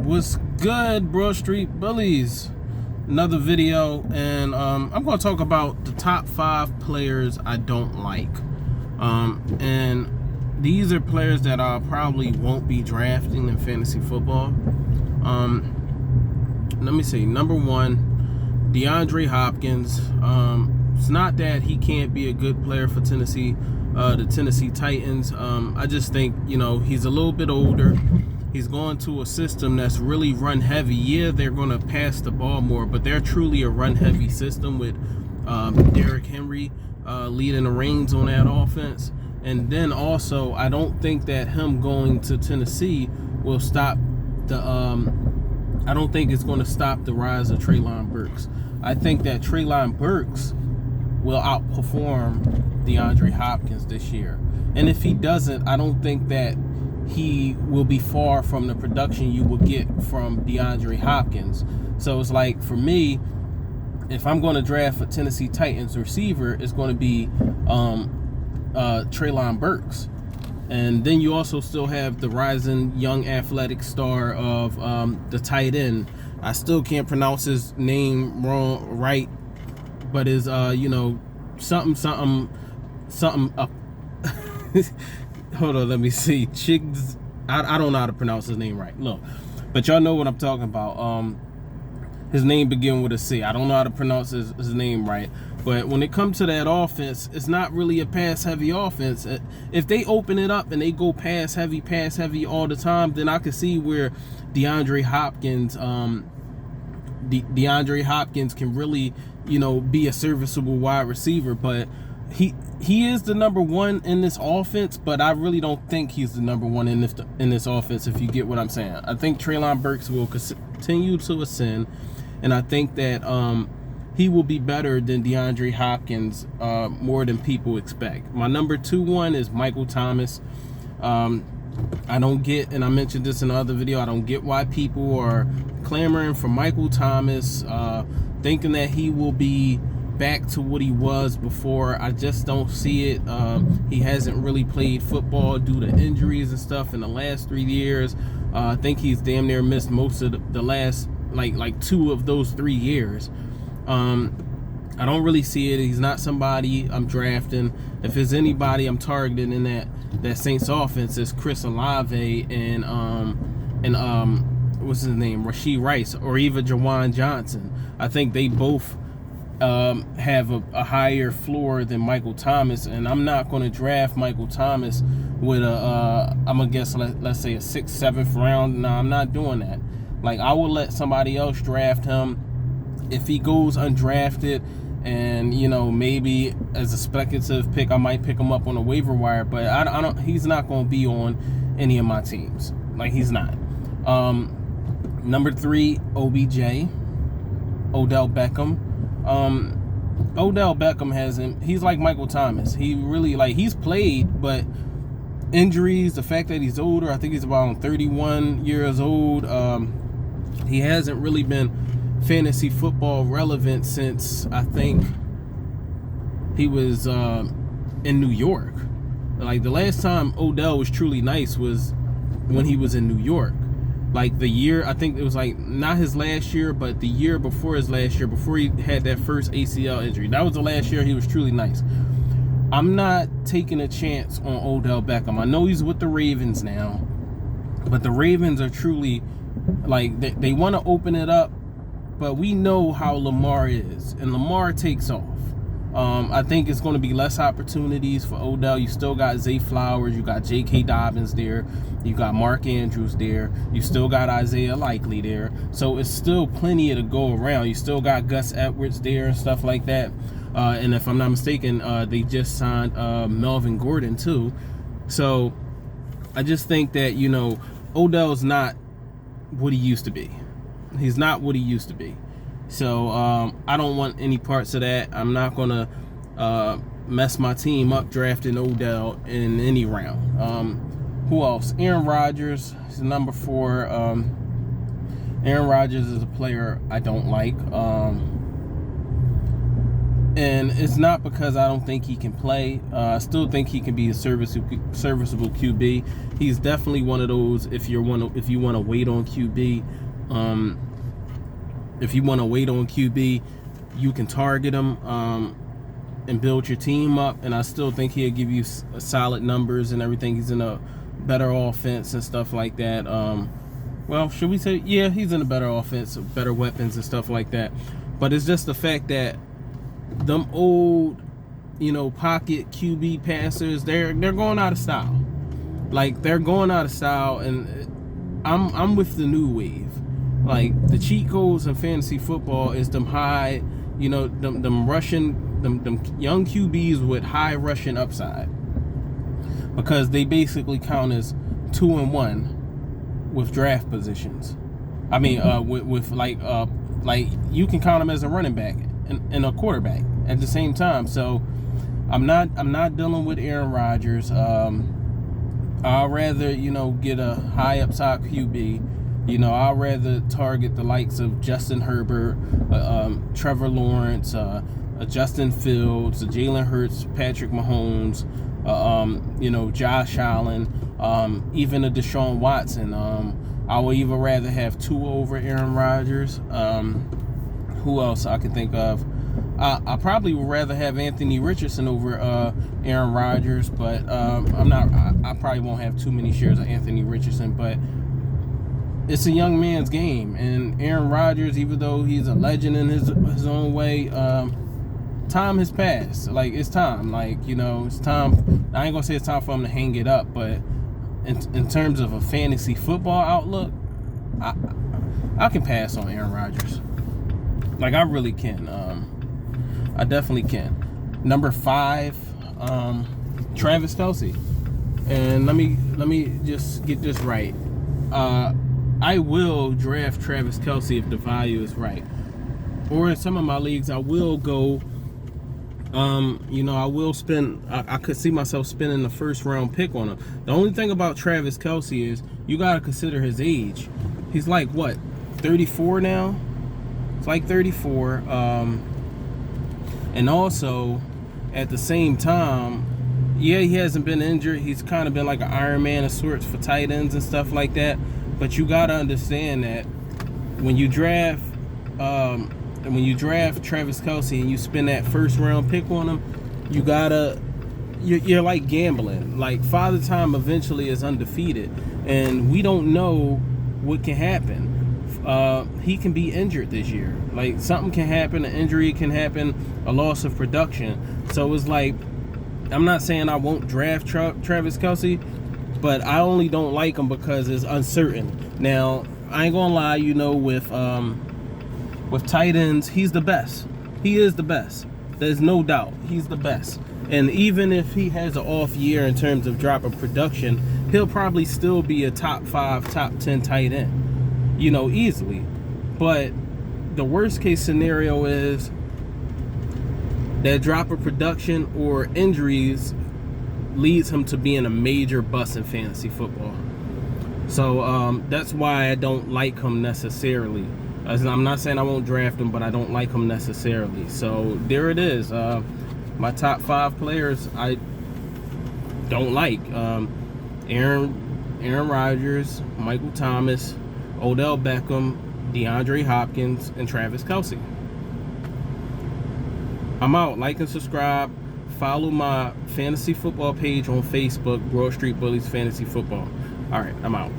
What's good, Broad Street Bullies? Another video, and I'm going to talk about the top 5 players I don't like. And these are players that I probably won't be drafting in fantasy football. Let me see. Number 1, DeAndre Hopkins. It's not that he can't be a good player for Tennessee, the Tennessee Titans. I just think, he's a little bit older. He's going to a system that's really run heavy. Yeah, they're going to pass the ball more, but they're truly a run heavy system with Derrick Henry leading the reins on that offense. And then also, I don't think that him going to Tennessee will stop the I don't think it's going to stop the rise of Treylon Burks. I think that Treylon Burks will outperform DeAndre Hopkins this year. And if he doesn't, I don't think that he will be far from the production you will get from DeAndre Hopkins. So it's like, for me, if I'm going to draft a Tennessee Titans receiver, it's going to be Treylon Burks. And then you also still have the rising young athletic star of the tight end. I still can't pronounce his name right, but is something up. Hold on, let me see. Chigs, I don't know how to pronounce his name right. Look, but y'all know what I'm talking about. His name begins with a C. I don't know how to pronounce his name right. But when it comes to that offense, it's not really a pass-heavy offense. If they open it up and they go pass-heavy all the time, then I could see where DeAndre Hopkins can really, be a serviceable wide receiver. But he is the number 1 in this offense, but I really don't think he's the number 1 in this offense, if you get what I'm saying. I think Treylon Burks will continue to ascend, and I think that he will be better than DeAndre Hopkins more than people expect. My number 2 is Michael Thomas. I don't get, and I mentioned this in the other video, I don't get why people are clamoring for Michael Thomas, thinking that he will be back to what he was before. I just don't see it. He hasn't really played football due to injuries and stuff in the last 3 years. I think he's damn near missed most of the last like 2 of those 3 years. I don't really see it. He's not somebody I'm drafting. If there's anybody I'm targeting in that Saints offense, it's Chris Olave and what's his name, Rashee Rice, or even Jawan Johnson. I think they both have a higher floor than Michael Thomas, and I'm not going to draft Michael Thomas with I'm gonna guess let's say a 6th, 7th round. No, I'm not doing that. Like, I will let somebody else draft him if he goes undrafted, and maybe as a speculative pick I might pick him up on a waiver wire, but I don't. He's not going to be on any of my teams. Like, he's not. Number 3, OBJ, Odell Beckham. Odell Beckham he's like Michael Thomas. He really, he's played, but injuries, the fact that he's older, I think he's about 31 years old, he hasn't really been fantasy football relevant since I think he was in New York. Like, the last time Odell was truly nice was when he was in New York. Like, the year, I think it was not his last year, but the year before his last year, before he had that first ACL injury. That was the last year he was truly nice. I'm not taking a chance on Odell Beckham. I know he's with the Ravens now, but the Ravens are truly, they want to open it up, but we know how Lamar is, and Lamar takes off. I think it's going to be less opportunities for Odell. You still got Zay Flowers, you got J.K. Dobbins there, you got Mark Andrews there, you still got Isaiah Likely there. So it's still plenty to go around. You still got Gus Edwards there and stuff like that. And if I'm not mistaken, they just signed Melvin Gordon too. So I just think that, Odell's not what he used to be. He's not what he used to be. So I don't want any parts of that. I'm not going to mess my team up drafting Odell in any round. Who else? Aaron Rodgers is number 4. Aaron Rodgers is a player I don't like. And it's not because I don't think he can play. I still think he can be a serviceable QB. He's definitely one of those. If you want to wait on QB, you can target him and build your team up. And I still think he'll give you solid numbers and everything. He's in a better offense and stuff like that. Well, should we say, yeah, he's in a better offense, better weapons and stuff like that. But it's just the fact that them old, pocket QB passers, they're going out of style. Like, they're going out of style, and I'm with the new wave. Like, the cheat codes in fantasy football is them high, them young QBs with high rushing upside, because they basically count as 2-1 with draft positions. I mean, with like you can count them as a running back and a quarterback at the same time. So I'm not dealing with Aaron Rodgers. I'd rather get a high upside QB. I'd rather target the likes of Justin Herbert, Trevor Lawrence, Justin Fields, Jalen Hurts, Patrick Mahomes, Josh Allen, even a Deshaun Watson. I would even rather have Tua over Aaron Rodgers. Who else I can think of? I probably would rather have Anthony Richardson over Aaron Rodgers, but I probably won't have too many shares of Anthony Richardson. But it's a young man's game, and Aaron Rodgers, even though he's a legend in his own way, time has passed. Like, it's time. Like, it's time. I ain't gonna say it's time for him to hang it up, but in terms of a fantasy football outlook, I can pass on Aaron Rodgers. Like, I really can. I definitely can. Number 5, Travis Kelce. And let me just get this right. I will draft Travis Kelce if the value is right. Or in some of my leagues, I will go. I will spend. I could see myself spending the first round pick on him. The only thing about Travis Kelce is you gotta consider his age. He's like, what, 34 now? It's like 34. And also, at the same time, yeah, he hasn't been injured. He's kind of been like an Iron Man of sorts for tight ends and stuff like that. But you gotta understand that when you draft Travis Kelce and you spend that first round pick on him, you're like gambling. Like, Father Time eventually is undefeated, and we don't know what can happen. He can be injured this year. Like, something can happen, an injury can happen, a loss of production. So it's like, I'm not saying I won't draft Travis Kelce, but I only don't like him because it's uncertain. Now, I ain't gonna lie, with tight ends, he's the best. He is the best. There's no doubt. He's the best. And even if he has an off year in terms of drop of production, he'll probably still be a top 5, top 10 tight end. Easily. But the worst case scenario is that drop of production or injuries leads him to being a major bust in fantasy football. So that's why I don't like him necessarily. I'm not saying I won't draft him, but I don't like him necessarily. So there it is. My top 5 players I don't like. Aaron Rodgers, Michael Thomas, Odell Beckham, DeAndre Hopkins, and Travis Kelce. I'm out. Like and subscribe. Follow my fantasy football page on Facebook, Broad Street Bullies Fantasy Football. All right, I'm out.